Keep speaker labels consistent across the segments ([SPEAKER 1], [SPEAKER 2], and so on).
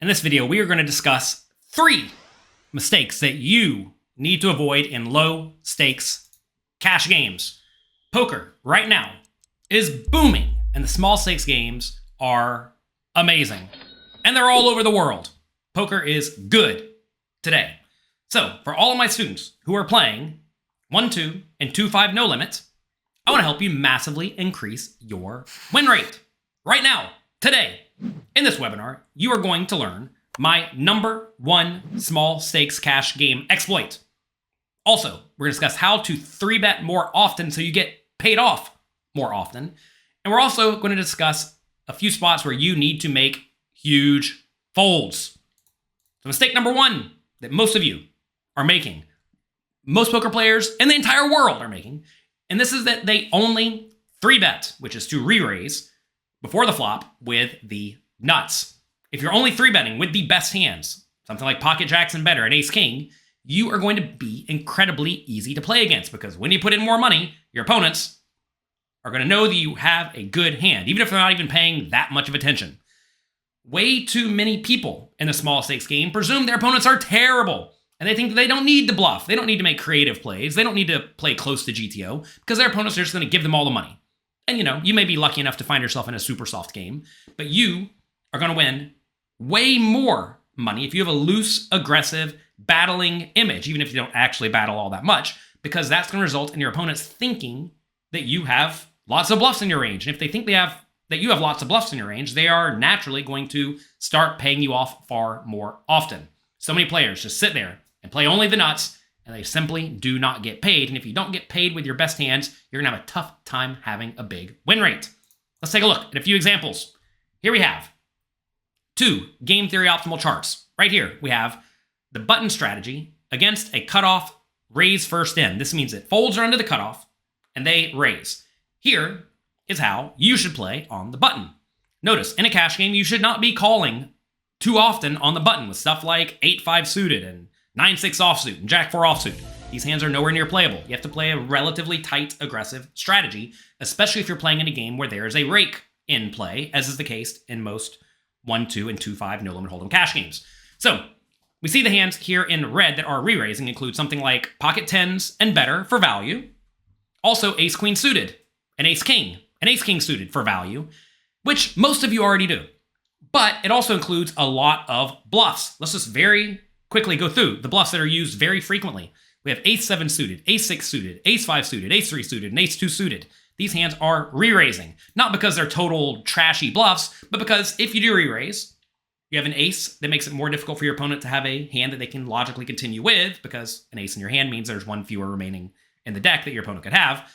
[SPEAKER 1] In this video, we are going to discuss 3 mistakes that you need to avoid in low stakes cash games. Poker right now is booming, and the small stakes games are amazing. And they're all over the world. Poker is good today. So, for all of my students who are playing 1-2 and 2-5 no limit, I want to help you massively increase your win rate. Right now, today, in this webinar, you are going to learn my #1 small stakes cash game exploit. Also, we're going to discuss how to 3-bet more often so you get paid off more often. And we're also going to discuss a few spots where you need to make huge folds. So mistake #1 that most of you are making, most poker players in the entire world are making, and this is that they only 3-bet, which is to re-raise before the flop with the nuts. If you're only 3-betting with the best hands, something like pocket jacks and better and ace king, you are going to be incredibly easy to play against because when you put in more money, your opponents are going to know that you have a good hand, even if they're not even paying that much of attention. Way too many people in the small stakes game presume their opponents are terrible, and they think they don't need to bluff. They don't need to make creative plays. They don't need to play close to GTO because their opponents are just going to give them all the money. And you may be lucky enough to find yourself in a super soft game, but you are going to win way more money if you have a loose, aggressive, battling image, even if you don't actually battle all that much, because that's going to result in your opponents thinking that you have lots of bluffs in your range. And if they think that you have lots of bluffs in your range, they are naturally going to start paying you off far more often. So many players just sit there and play only the nuts, and they simply do not get paid. And if you don't get paid with your best hands, you're going to have a tough time having a big win rate. Let's take a look at a few examples. Here we have 2 game theory optimal charts. Right here, we have the button strategy against a cutoff raise first in. This means that folds are under the cutoff, and they raise. Here is how you should play on the button. Notice, in a cash game, you should not be calling too often on the button with stuff like 8-5 suited and 9-6 offsuit and Jack-4 offsuit. These hands are nowhere near playable. You have to play a relatively tight, aggressive strategy, especially if you're playing in a game where there is a rake in play, as is the case in most 1-2 and 2-5 no-limit hold'em cash games. So, we see the hands here in red that are re-raising include something like pocket 10s and better for value, also ace-queen suited, and ace-king suited for value, which most of you already do. But it also includes a lot of bluffs. Let's just very quickly go through the bluffs that are used very frequently. We have ace-7 suited, ace-6 suited, ace-5 suited, ace-3 suited, and ace-2 suited. These hands are re-raising, not because they're total trashy bluffs, but because if you do re-raise, you have an ace that makes it more difficult for your opponent to have a hand that they can logically continue with, because an ace in your hand means there's one fewer remaining in the deck that your opponent could have.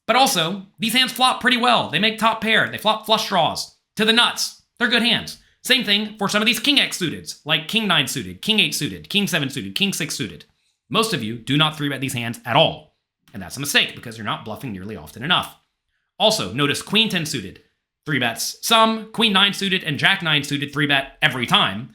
[SPEAKER 1] But also, these hands flop pretty well. They make top pair. They flop flush draws to the nuts. They're good hands. Same thing for some of these king X suiteds, like king 9 suited, king 8 suited, king 7 suited, king 6 suited. Most of you do not 3-bet these hands at all. And that's a mistake because you're not bluffing nearly often enough. Also, notice queen 10 suited, 3-bets some, queen 9 suited and jack 9 suited 3-bet every time,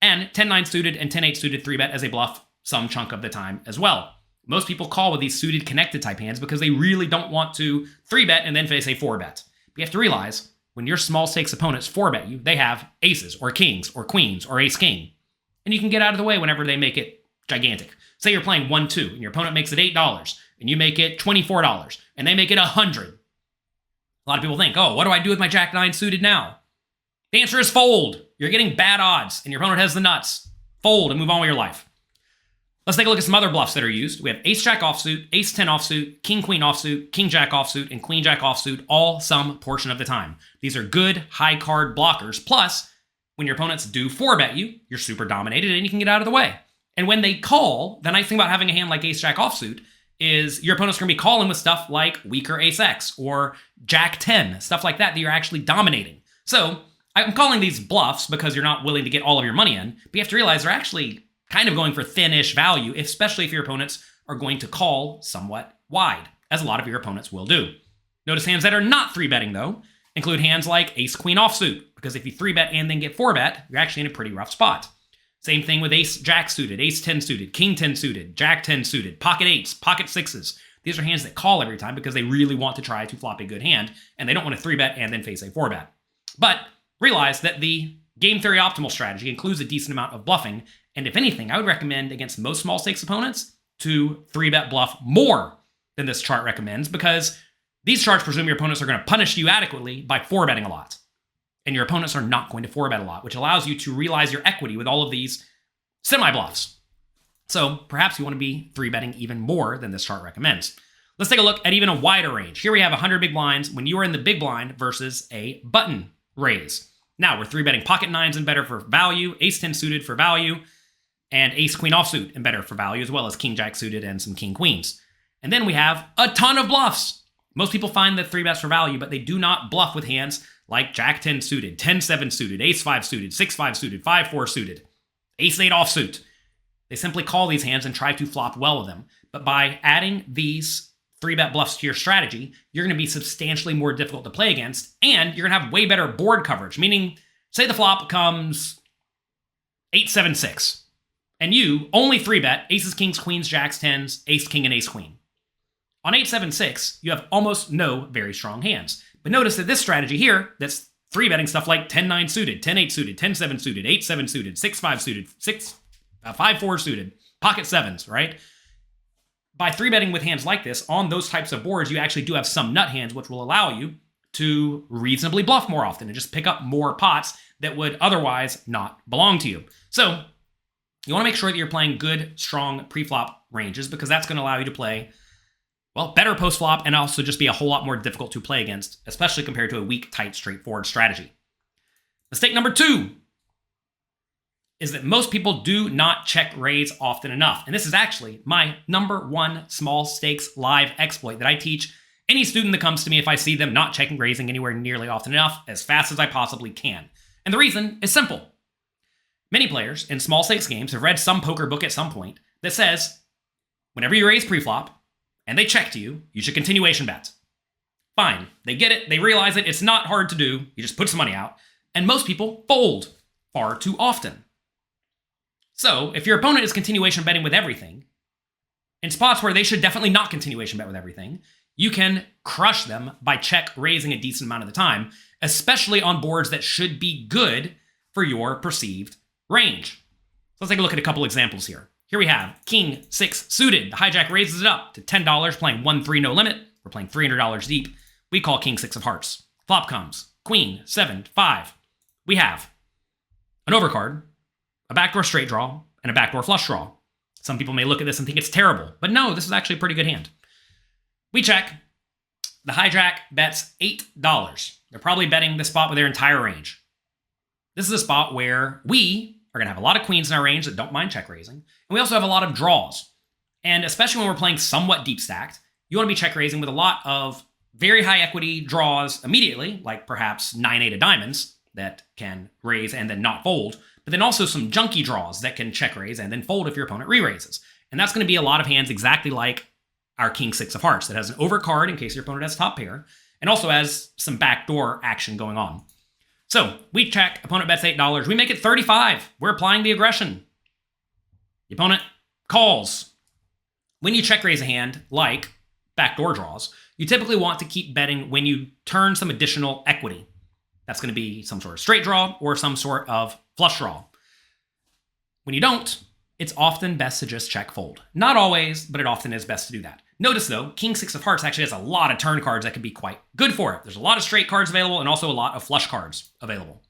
[SPEAKER 1] and 10-9 suited and 10-8 suited 3-bet as a bluff some chunk of the time as well. Most people call with these suited connected type hands because they really don't want to 3-bet and then face a 4-bet. But you have to realize, when your small stakes opponents 4-bet you, they have aces or kings or queens or ace-king. And you can get out of the way whenever they make it gigantic. Say you're playing 1-2 and your opponent makes it $8 and you make it $24 and they make it $100. A lot of people think, oh, what do I do with my jack 9 suited now? The answer is fold. You're getting bad odds and your opponent has the nuts. Fold and move on with your life. Let's take a look at some other bluffs that are used. We have ace-jack offsuit, ace-10 offsuit, king-queen offsuit, king-jack offsuit, and queen-jack offsuit all some portion of the time. These are good high-card blockers. Plus, when your opponents do 4-bet you, you're super dominated and you can get out of the way. And when they call, the nice thing about having a hand like ace-jack offsuit is your opponent's going to be calling with stuff like weaker ace-x or jack-10, stuff like that you're actually dominating. So, I'm calling these bluffs because you're not willing to get all of your money in, but you have to realize they're actually kind of going for thin-ish value, especially if your opponents are going to call somewhat wide, as a lot of your opponents will do. Notice hands that are not 3-betting, though, include hands like ace-queen offsuit, because if you 3-bet and then get 4-bet, you're actually in a pretty rough spot. Same thing with ace-jack suited, ace-10 suited, king-10 suited, jack-10 suited, pocket 8s, pocket 6s. These are hands that call every time because they really want to try to flop a good hand, and they don't want to 3-bet and then face a 4-bet. But realize that the game theory optimal strategy includes a decent amount of bluffing, and if anything, I would recommend against most small stakes opponents to 3-bet bluff more than this chart recommends, because these charts presume your opponents are going to punish you adequately by 4-betting a lot. And your opponents are not going to 4-bet a lot, which allows you to realize your equity with all of these semi-bluffs. So perhaps you want to be 3-betting even more than this chart recommends. Let's take a look at even a wider range. Here we have 100 big blinds when you are in the big blind versus a button raise. Now we're 3-betting pocket nines and better for value, ace-10 suited for value, and ace-queen offsuit and better for value, as well as king-jack suited and some king-queens. And then we have a ton of bluffs. Most people find that 3-bets for value, but they do not bluff with hands like jack-10 suited, 10-7 suited, ace-5 suited, 6-5 suited, 5-4 suited, ace-8 offsuit. They simply call these hands and try to flop well with them. But by adding these 3-bet bluffs to your strategy, you're going to be substantially more difficult to play against, and you're going to have way better board coverage, meaning, say the flop comes 8-7-6, and you only 3-bet aces, kings, queens, jacks, 10s, ace, king, and ace, queen. On 8-7-6, you have almost no very strong hands. But notice that this strategy here, that's 3-betting stuff like 10-9 suited, 10-8 suited, 10-7 suited, 8-7 suited, 6-5 suited, 5-4 suited, pocket sevens, right? By 3-betting with hands like this, on those types of boards, you actually do have some nut hands, which will allow you to reasonably bluff more often and just pick up more pots that would otherwise not belong to you. So you want to make sure that you're playing good, strong pre-flop ranges, because that's going to allow you to play, well, better post-flop and also just be a whole lot more difficult to play against, especially compared to a weak, tight, straightforward strategy. Mistake number 2 is that most people do not check raise often enough. And this is actually my number 1 small stakes live exploit that I teach any student that comes to me if I see them not checking raising anywhere nearly often enough as fast as I possibly can. And the reason is simple. Many players in small stakes games have read some poker book at some point that says, whenever you raise preflop and they check to you, you should continuation bet. Fine. They get it. They realize it. It's not hard to do. You just put some money out. And most people fold far too often. So if your opponent is continuation betting with everything, in spots where they should definitely not continuation bet with everything, you can crush them by check raising a decent amount of the time, especially on boards that should be good for your perceived range. So let's take a look at a couple examples here. Here we have king 6 suited. The hijack raises it up to $10, playing 1-3 no limit. We're playing $300 deep. We call king 6 of hearts. Flop comes queen 7-5. We have an overcard, a backdoor straight draw, and a backdoor flush draw. Some people may look at this and think it's terrible, but no, this is actually a pretty good hand. We check. The hijack bets $8. They're probably betting the spot with their entire range. This is a spot where we are going to have a lot of queens in our range that don't mind check raising, and we also have a lot of draws. And especially when we're playing somewhat deep stacked, you want to be check raising with a lot of very high equity draws immediately, like perhaps 9-8 of diamonds that can raise and then not fold, but then also some junky draws that can check raise and then fold if your opponent re-raises. And that's going to be a lot of hands exactly like our king 6 of hearts that has an overcard in case your opponent has top pair, and also has some backdoor action going on. So we check, opponent bets $8, we make it 35. We're applying the aggression. The opponent calls. When you check raise a hand, like backdoor draws, you typically want to keep betting when you turn some additional equity. That's going to be some sort of straight draw or some sort of flush draw. When you don't, it's often best to just check fold. Not always, but it often is best to do that. Notice though, king 6 of hearts actually has a lot of turn cards that can be quite good for it. There's a lot of straight cards available and also a lot of flush cards available.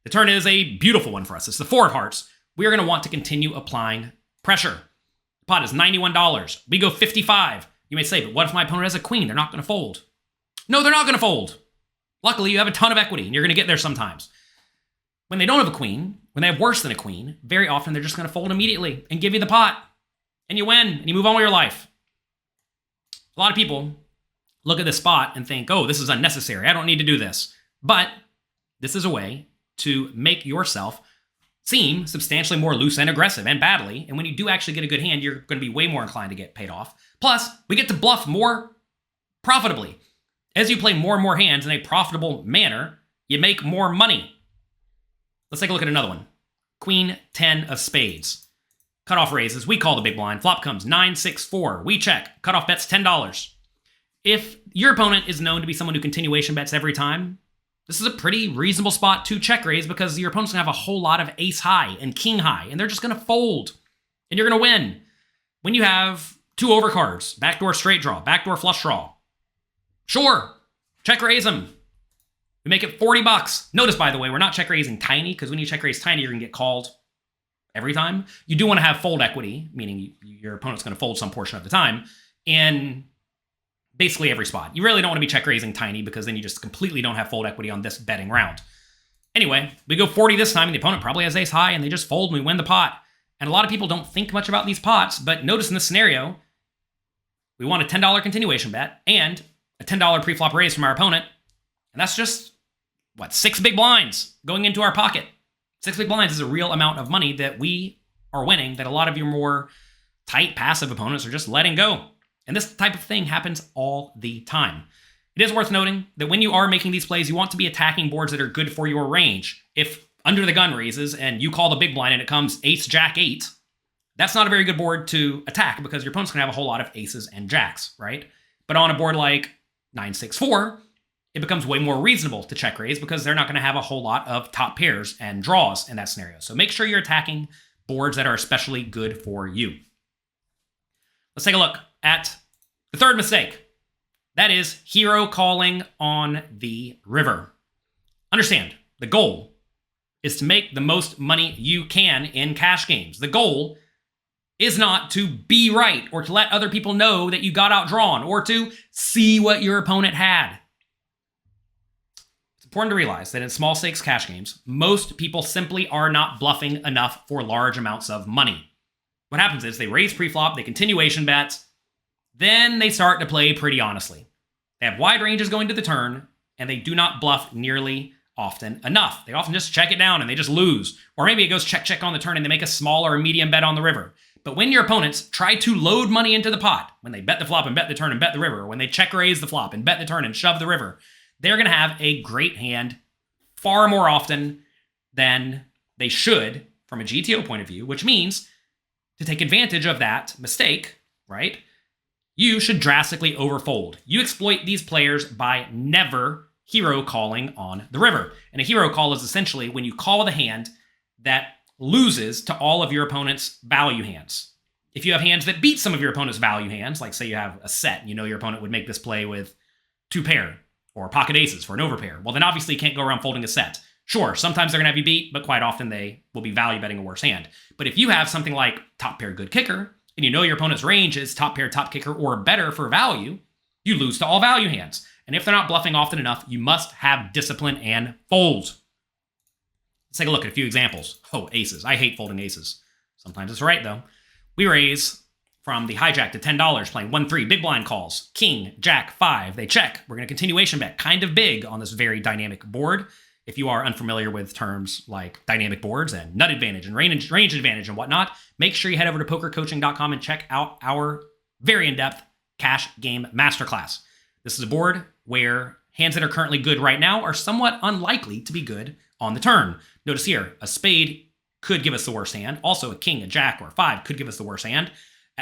[SPEAKER 1] The turn is a beautiful one for us. It's the 4 of hearts. We are going to want to continue applying pressure. The pot is $91. We go 55. You may say, but what if my opponent has a queen? They're not going to fold. No, they're not going to fold. Luckily, you have a ton of equity and you're going to get there sometimes. When they don't have a queen, when they have worse than a queen, very often they're just going to fold immediately and give you the pot. And you win and you move on with your life. A lot of people look at this spot and think, oh, this is unnecessary. I don't need to do this. But this is a way to make yourself seem substantially more loose and aggressive and badly. And when you do actually get a good hand, you're going to be way more inclined to get paid off. Plus, we get to bluff more profitably. As you play more and more hands in a profitable manner, you make more money. Let's take a look at another one. Queen 10 of spades. Cutoff raises, we call the big blind. Flop comes 9-6-4. We check. Cutoff bets $10. If your opponent is known to be someone who continuation bets every time, this is a pretty reasonable spot to check raise because your opponent's going to have a whole lot of ace high and king high, and they're just going to fold, and you're going to win. When you have 2 overcards, backdoor straight draw, backdoor flush draw, sure, check raise them. We make it $40. Notice, by the way, we're not check raising tiny, because when you check raise tiny, you're going to get called every time. You do want to have fold equity, meaning your opponent's going to fold some portion of the time, in basically every spot. You really don't want to be check raising tiny, because then you just completely don't have fold equity on this betting round. Anyway, we go 40 this time, and the opponent probably has ace high, and they just fold, and we win the pot. And a lot of people don't think much about these pots, but notice in this scenario, we want a $10 continuation bet and a $10 pre-flop raise from our opponent. And that's just, 6 big blinds going into our pocket. 6 big blinds is a real amount of money that we are winning that a lot of your more tight passive opponents are just letting go. And this type of thing happens all the time. It is worth noting that when you are making these plays, you want to be attacking boards that are good for your range. If under the gun raises and you call the big blind and it comes ace, jack, 8, that's not a very good board to attack because your opponent's going to have a whole lot of aces and jacks, right? But on a board like 9, 6, 4, it becomes way more reasonable to check raise because they're not going to have a whole lot of top pairs and draws in that scenario. So make sure you're attacking boards that are especially good for you. Let's take a look at the third mistake. That is hero calling on the river. Understand, the goal is to make the most money you can in cash games. The goal is not to be right or to let other people know that you got outdrawn or to see what your opponent had. It's important to realize that in small stakes cash games, most people simply are not bluffing enough for large amounts of money. What happens is they raise pre-flop, they continuation bets, then they start to play pretty honestly. They have wide ranges going to the turn, and they do not bluff nearly often enough. They often just check it down and they just lose. Or maybe it goes check, check on the turn and they make a small or a medium bet on the river. But when your opponents try to load money into the pot, when they bet the flop and bet the turn and bet the river, or when they check raise the flop and bet the turn and shove the river, they're going to have a great hand far more often than they should from a GTO point of view, which means to take advantage of that mistake, right, you should drastically overfold. You exploit these players by never hero calling on the river. And a hero call is essentially when you call the hand that loses to all of your opponent's value hands. If you have hands that beat some of your opponent's value hands, like say you have a set, and you know your opponent would make this play with 2 pair or pocket aces for an overpair, well then obviously you can't go around folding a set. Sure, sometimes they're going to have you beat, but quite often they will be value betting a worse hand. But if you have something like top pair good kicker, and you know your opponent's range is top pair top kicker or better for value, you lose to all value hands. And if they're not bluffing often enough, you must have discipline and fold. Let's take a look at a few examples. Oh, aces. I hate folding aces. Sometimes it's right, though. We raise from the hijack to $10, playing 1-3, big blind calls. King, jack, 5. They check. We're going to continuation bet, kind of big on this very dynamic board. If you are unfamiliar with terms like dynamic boards and nut advantage and range advantage and whatnot, make sure you head over to pokercoaching.com and check out our very in-depth cash game masterclass. This is a board where hands that are currently good right now are somewhat unlikely to be good on the turn. Notice here, a spade could give us the worst hand. Also, a king, a jack, or a 5 could give us the worst hand.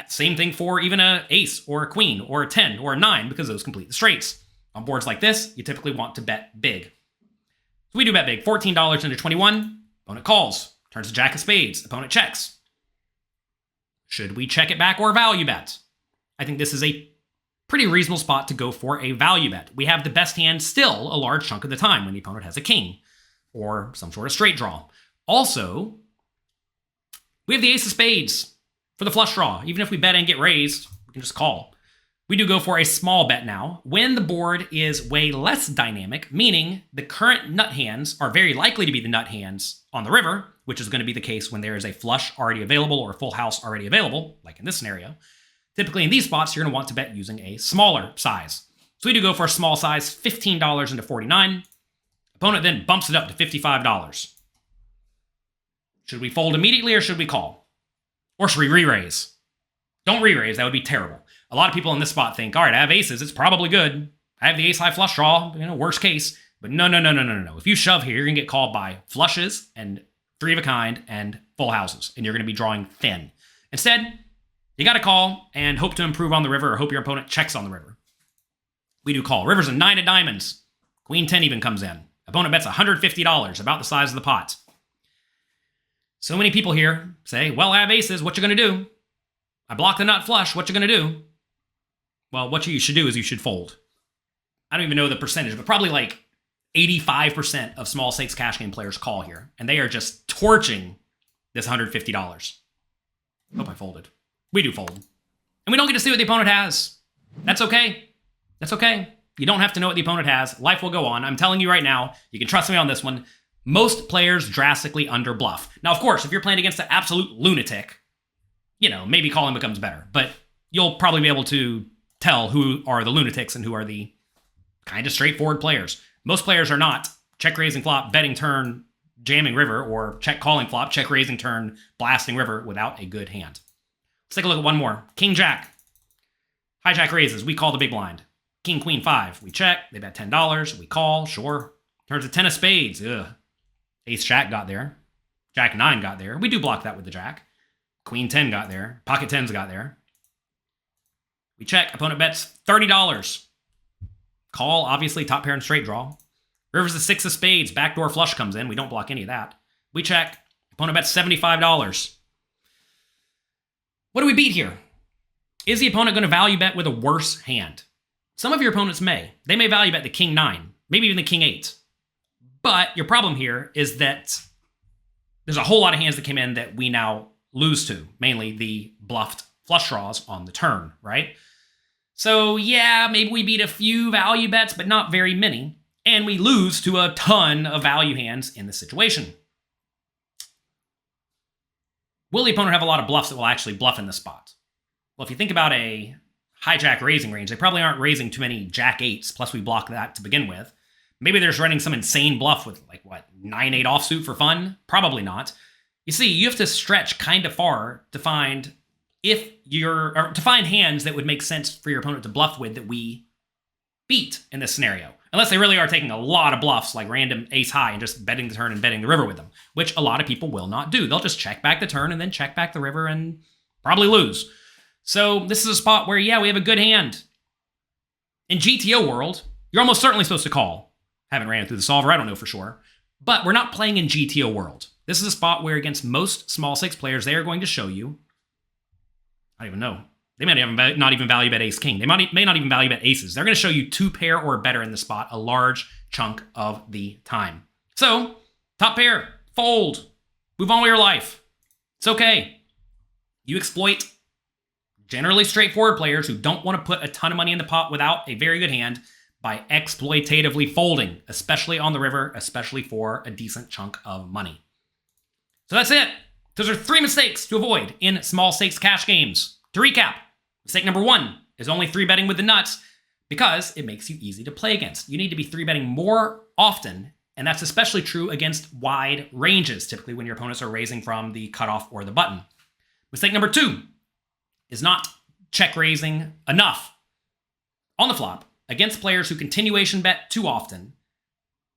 [SPEAKER 1] Same thing for even an ace, or a queen, or a 10, or a 9, because those complete the straights. On boards like this, you typically want to bet big. So we do bet big. $14 into 21. Opponent calls. Turns to jack of spades. Opponent checks. Should we check it back or value bet? I think this is a pretty reasonable spot to go for a value bet. We have the best hand still a large chunk of the time when the opponent has a king or some sort of straight draw. Also, we have the ace of spades for the flush draw. Even if we bet and get raised, we can just call. We do go for a small bet now when the board is way less dynamic, meaning the current nut hands are very likely to be the nut hands on the river, which is going to be the case when there is a flush already available or a full house already available, like in this scenario. Typically in these spots, you're going to want to bet using a smaller size. So we do go for a small size, $15 into 49. Opponent then bumps it up to $55. Should we fold immediately or should we call? Or should we re-raise? Don't re-raise, that would be terrible. A lot of people in this spot think, all right, I have aces, it's probably good. I have the ace-high flush draw, worst case. But no. If you shove here, you're going to get called by flushes and 3 of a kind and full houses, and you're going to be drawing thin. Instead, you got to call and hope to improve on the river or hope your opponent checks on the river. We do call. River's a 9 of diamonds. Queen 10 even comes in. Opponent bets $150, about the size of the pot. So many people here say, well, I have aces, what you gonna do? I block the nut flush, what you gonna do? Well, what you should do is you should fold. I don't even know the percentage, but probably like 85% of small stakes cash game players call here, and they are just torching this $150. Hope I folded. We do fold. And we don't get to see what the opponent has. That's okay. That's okay. You don't have to know what the opponent has. Life will go on. I'm telling you right now, you can trust me on this one. Most players drastically under bluff. Now, of course, if you're playing against an absolute lunatic, maybe calling becomes better. But you'll probably be able to tell who are the lunatics and who are the kind of straightforward players. Most players are not check raising flop, betting turn, jamming river, or check calling flop, check raising turn, blasting river without a good hand. Let's take a look at one more. King Jack. Hijack raises. We call the big blind. King Queen 5. We check. They bet $10. We call. Sure. Turns to 10 of spades. Ugh. Ace Jack got there. Jack 9 got there. We do block that with the Jack. Queen 10 got there. Pocket 10s got there. We check. Opponent bets $30. Call, obviously, top pair and straight draw. River's the 6 of spades. Backdoor flush comes in. We don't block any of that. We check. Opponent bets $75. What do we beat here? Is the opponent going to value bet with a worse hand? Some of your opponents may. They may value bet the King 9, maybe even the King 8. But your problem here is that there's a whole lot of hands that came in that we now lose to, mainly the bluffed flush draws on the turn, right? So yeah, maybe we beat a few value bets, but not very many. And we lose to a ton of value hands in this situation. Will the opponent have a lot of bluffs that will actually bluff in this spot? Well, if you think about a hijack raising range, they probably aren't raising too many Jack 8s, plus we block that to begin with. Maybe they're just running some insane bluff with, 9-8 offsuit for fun? Probably not. You see, you have to stretch kind of far to find to find hands that would make sense for your opponent to bluff with that we beat in this scenario. Unless they really are taking a lot of bluffs, like random ace high, and just betting the turn and betting the river with them, which a lot of people will not do. They'll just check back the turn and then check back the river and probably lose. So this is a spot where, yeah, we have a good hand. In GTO world, you're almost certainly supposed to call. Haven't ran it through the solver, I don't know for sure. But we're not playing in GTO world. This is a spot where against most small stakes players, they are going to show you, I don't even know, they may not even value bet ace king. They may not even value bet aces. They're going to show you 2 pair or better in the spot a large chunk of the time. So, top pair, fold, move on with your life. It's okay. You exploit generally straightforward players who don't want to put a ton of money in the pot without a very good hand by exploitatively folding, especially on the river, especially for a decent chunk of money. So that's it. Those are 3 mistakes to avoid in small stakes cash games. To recap, mistake number 1 is only 3-betting with the nuts because it makes you easy to play against. You need to be 3-betting more often, and that's especially true against wide ranges, typically when your opponents are raising from the cutoff or the button. Mistake number 2 is not check raising enough on the flop against players who continuation bet too often.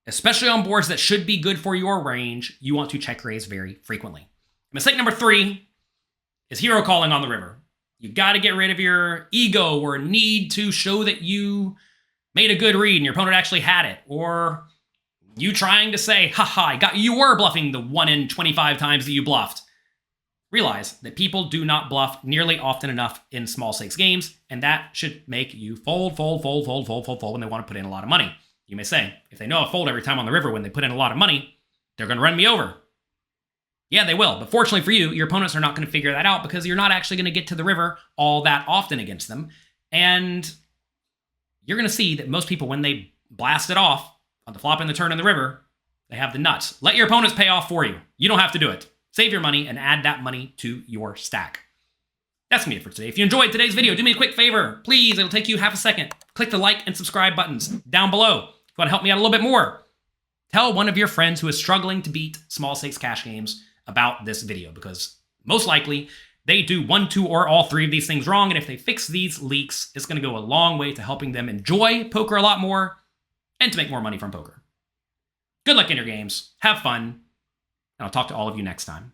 [SPEAKER 1] Especially on boards that should be good for your range, you want to check raise very frequently. Mistake number 3 is hero calling on the river. You got to get rid of your ego or need to show that you made a good read and your opponent actually had it, or you trying to say, haha, I got you were bluffing the 1 in 25 times that you bluffed. Realize that people do not bluff nearly often enough in small stakes games, and that should make you fold when they want to put in a lot of money. You may say, if they know I fold every time on the river when they put in a lot of money, they're going to run me over. Yeah, they will. But fortunately for you, your opponents are not going to figure that out because you're not actually going to get to the river all that often against them. And you're going to see that most people, when they blast it off on the flop and the turn and the river, they have the nuts. Let your opponents pay off for you. You don't have to do it. Save your money and add that money to your stack. That's me for today. If you enjoyed today's video, do me a quick favor. Please, it'll take you half a second. Click the like and subscribe buttons down below. If you want to help me out a little bit more, tell one of your friends who is struggling to beat small stakes cash games about this video, because most likely they do 1, 2, or all 3 of these things wrong, and if they fix these leaks, it's going to go a long way to helping them enjoy poker a lot more and to make more money from poker. Good luck in your games, have fun, and I'll talk to all of you next time.